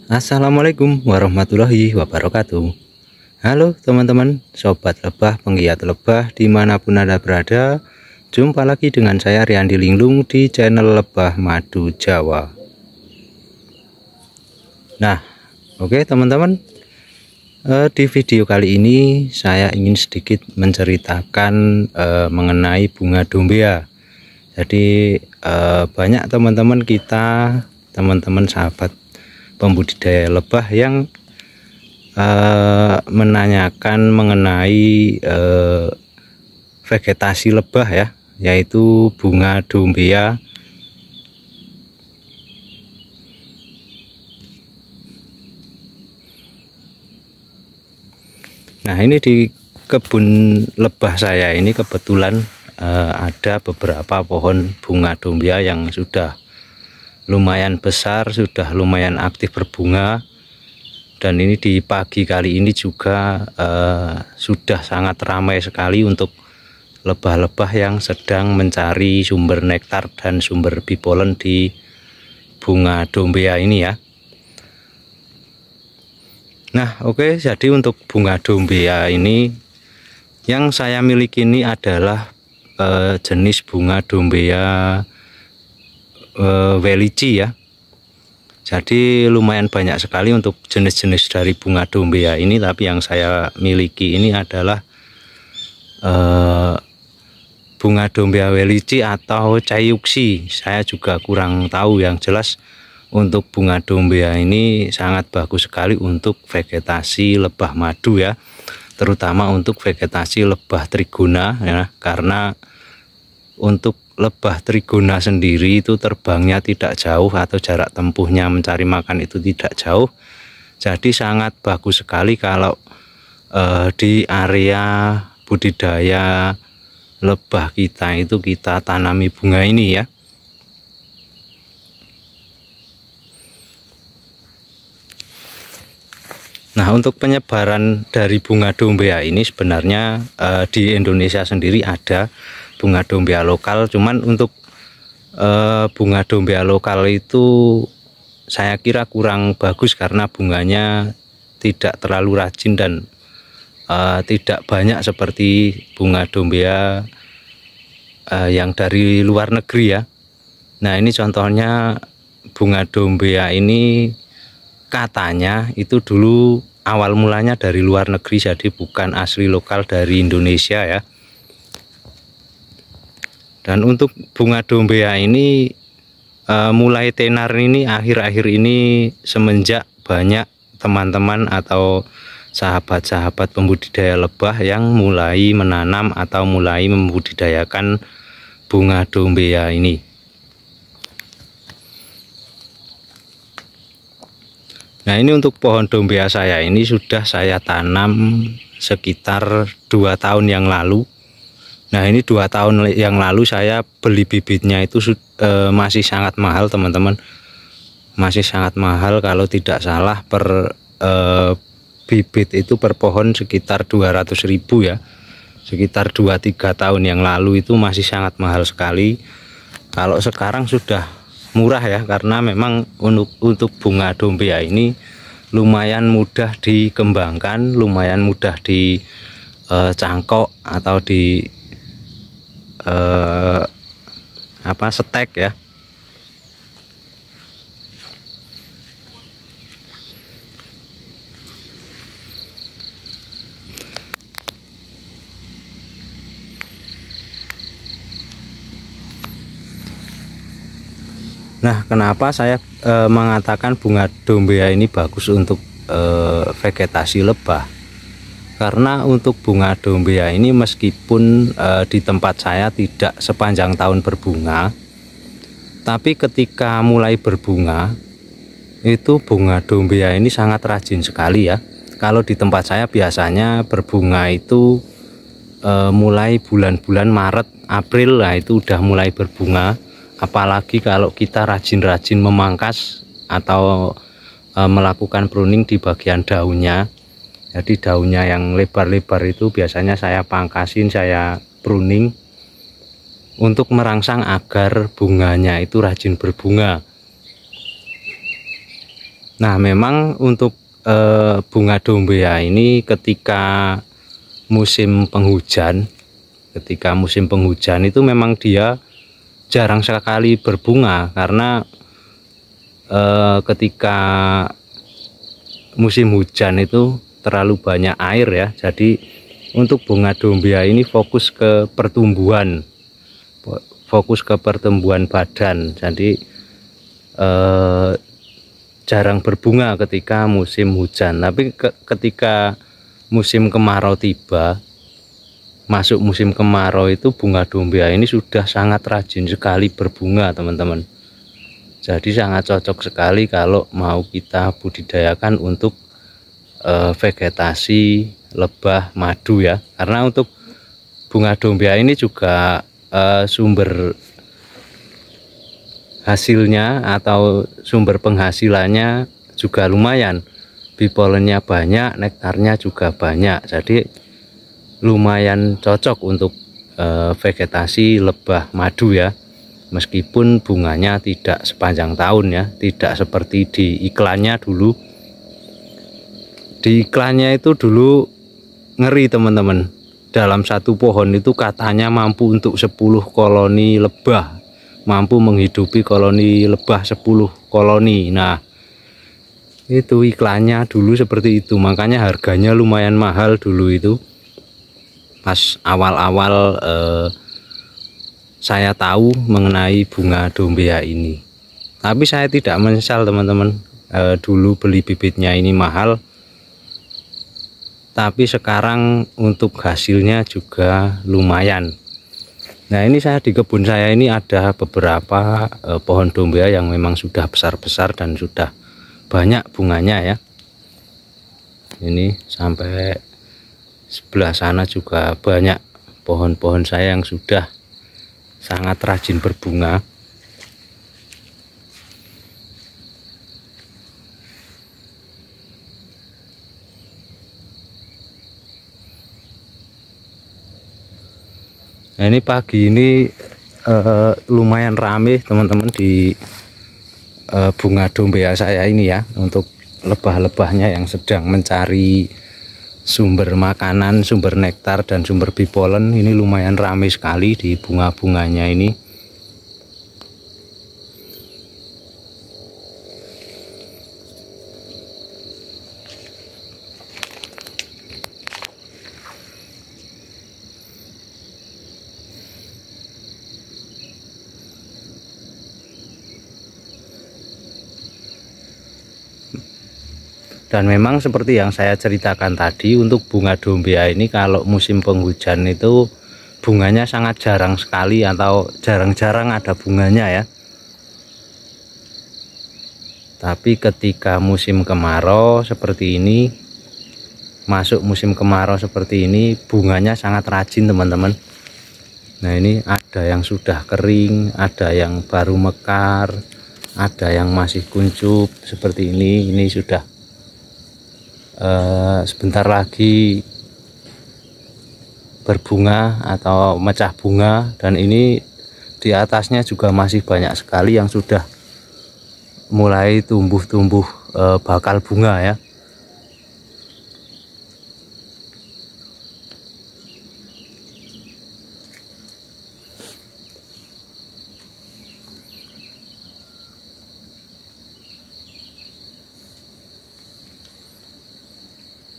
Assalamualaikum warahmatullahi wabarakatuh. Halo teman-teman, sobat lebah, penggiat lebah dimanapun Anda berada. Jumpa lagi dengan saya Riyandi Linglung di channel Lebah Madu Jawa. Nah, oke teman-teman, di video kali ini saya ingin sedikit menceritakan mengenai bunga dombea. Jadi banyak teman-teman kita, teman-teman sahabat pembudidaya lebah yang menanyakan mengenai vegetasi lebah ya, yaitu bunga dombea. Nah, ini di kebun lebah saya ini kebetulan ada beberapa pohon bunga dombea yang sudah lumayan besar, sudah lumayan aktif berbunga. Dan ini di pagi kali ini juga sudah sangat ramai sekali untuk lebah-lebah yang sedang mencari sumber nektar dan sumber bipolen di bunga dombea ini ya. Nah, oke, jadi untuk bunga dombea ini yang saya miliki ini adalah jenis bunga dombea Welici ya. Jadi lumayan banyak sekali untuk jenis-jenis dari bunga dombea ini, tapi yang saya miliki ini adalah bunga dombea Welici atau Cayuxi. Saya juga kurang tahu, yang jelas untuk bunga dombea ini sangat bagus sekali untuk vegetasi lebah madu ya, terutama untuk vegetasi lebah trigona ya, karena untuk lebah trigona sendiri itu terbangnya tidak jauh atau jarak tempuhnya mencari makan itu tidak jauh. Jadi sangat bagus sekali kalau di area budidaya lebah kita itu kita tanami bunga ini ya. Nah, untuk penyebaran dari bunga dombea ini sebenarnya di Indonesia sendiri ada bunga dombea lokal, cuman untuk bunga dombea lokal itu saya kira kurang bagus karena bunganya tidak terlalu rajin dan tidak banyak seperti bunga dombea yang dari luar negeri ya. Nah, ini contohnya bunga dombea ini katanya itu dulu awal mulanya dari luar negeri, jadi bukan asli lokal dari Indonesia ya. Dan untuk bunga dombea ini mulai tenar ini akhir-akhir ini semenjak banyak teman-teman atau sahabat-sahabat pembudidaya lebah yang mulai menanam atau mulai membudidayakan bunga dombea ini. Nah, ini untuk pohon dombea saya ini sudah saya tanam sekitar 2 tahun yang lalu. Nah, ini 2 tahun yang lalu saya beli bibitnya itu masih sangat mahal teman-teman. Masih sangat mahal, kalau tidak salah per bibit itu per pohon sekitar 200.000 ya. Sekitar 2-3 tahun yang lalu itu masih sangat mahal sekali. Kalau sekarang sudah murah ya, karena memang untuk bunga dombea ini lumayan mudah dikembangkan, lumayan mudah dicangkok atau di stek ya. Nah, kenapa saya mengatakan bunga dombea ini bagus untuk vegetasi lebah? Karena untuk bunga dombea ini meskipun di tempat saya tidak sepanjang tahun berbunga, tapi ketika mulai berbunga itu bunga dombea ini sangat rajin sekali ya. Kalau di tempat saya biasanya berbunga itu mulai bulan-bulan Maret, April lah itu udah mulai berbunga. Apalagi kalau kita rajin-rajin memangkas atau melakukan pruning di bagian daunnya. Jadi daunnya yang lebar-lebar itu biasanya saya pangkasin, saya pruning untuk merangsang agar bunganya itu rajin berbunga. Nah, memang untuk bunga dombea ini ketika musim penghujan, itu memang dia jarang sekali berbunga karena ketika musim hujan itu terlalu banyak air ya. Jadi untuk bunga dombea ini fokus ke pertumbuhan badan. Jadi jarang berbunga ketika musim hujan. Tapi ketika musim kemarau tiba, masuk musim kemarau itu bunga dombea ini sudah sangat rajin sekali berbunga, teman-teman. Jadi sangat cocok sekali kalau mau kita budidayakan untuk vegetasi lebah madu ya. Karena untuk bunga dombea ini juga sumber hasilnya atau sumber penghasilannya juga lumayan. Bipolennya banyak, nektarnya juga banyak. Jadi lumayan cocok untuk vegetasi lebah madu ya. Meskipun bunganya tidak sepanjang tahun ya, tidak seperti di iklannya dulu. Di iklannya itu dulu ngeri, teman-teman. Dalam satu pohon itu katanya mampu untuk 10 koloni lebah, mampu menghidupi koloni lebah 10 koloni. Nah, itu iklannya dulu seperti itu, makanya harganya lumayan mahal dulu itu. Pas awal-awal saya tahu mengenai bunga dombea ini, tapi saya tidak menyesal, teman-teman. Dulu beli bibitnya ini mahal, tapi sekarang untuk hasilnya juga lumayan. Nah, ini saya di kebun saya ini ada beberapa pohon dombea yang memang sudah besar-besar dan sudah banyak bunganya ya. Ini sampai sebelah sana juga banyak pohon-pohon saya yang sudah sangat rajin berbunga. Nah, ini pagi ini lumayan rame, teman-teman, di bunga dombea saya ini ya, untuk lebah-lebahnya yang sedang mencari sumber makanan, sumber nektar dan sumber bipolen. Ini lumayan ramai sekali di bunga-bunganya ini. Dan memang seperti yang saya ceritakan tadi, untuk bunga dombea ini kalau musim penghujan itu bunganya sangat jarang sekali atau jarang-jarang ada bunganya ya. Tapi ketika musim kemarau seperti ini, masuk musim kemarau seperti ini, bunganya sangat rajin, teman-teman. Nah, ini ada yang sudah kering, ada yang baru mekar, ada yang masih kuncup seperti ini sudah sebentar lagi berbunga atau mecah bunga. Dan ini di atasnya juga masih banyak sekali yang sudah mulai tumbuh bakal bunga ya.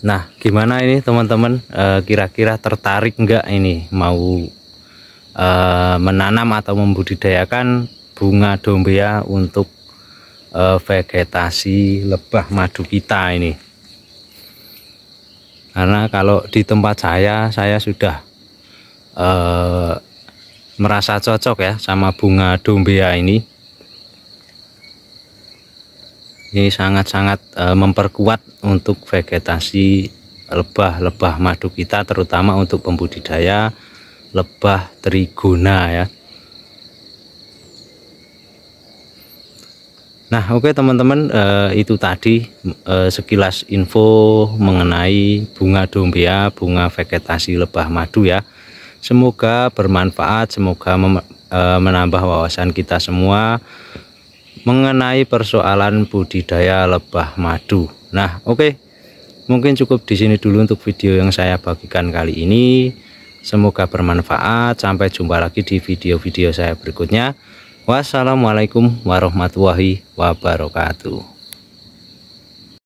Nah, gimana ini teman-teman, kira-kira tertarik enggak ini mau menanam atau membudidayakan bunga dombea untuk vegetasi lebah madu kita ini? Karena kalau di tempat saya sudah merasa cocok ya sama bunga dombea ini. Ini sangat-sangat memperkuat untuk vegetasi lebah madu kita, terutama untuk pembudidaya lebah trigona ya. Nah, oke teman-teman, itu tadi sekilas info mengenai bunga dombea, bunga vegetasi lebah madu ya. Semoga bermanfaat, semoga menambah wawasan kita semua. mengenai persoalan budidaya lebah madu. Nah, oke. Mungkin cukup di sini dulu untuk video yang saya bagikan kali ini. Semoga bermanfaat. Sampai jumpa lagi di video-video saya berikutnya. Wassalamualaikum warahmatullahi wabarakatuh.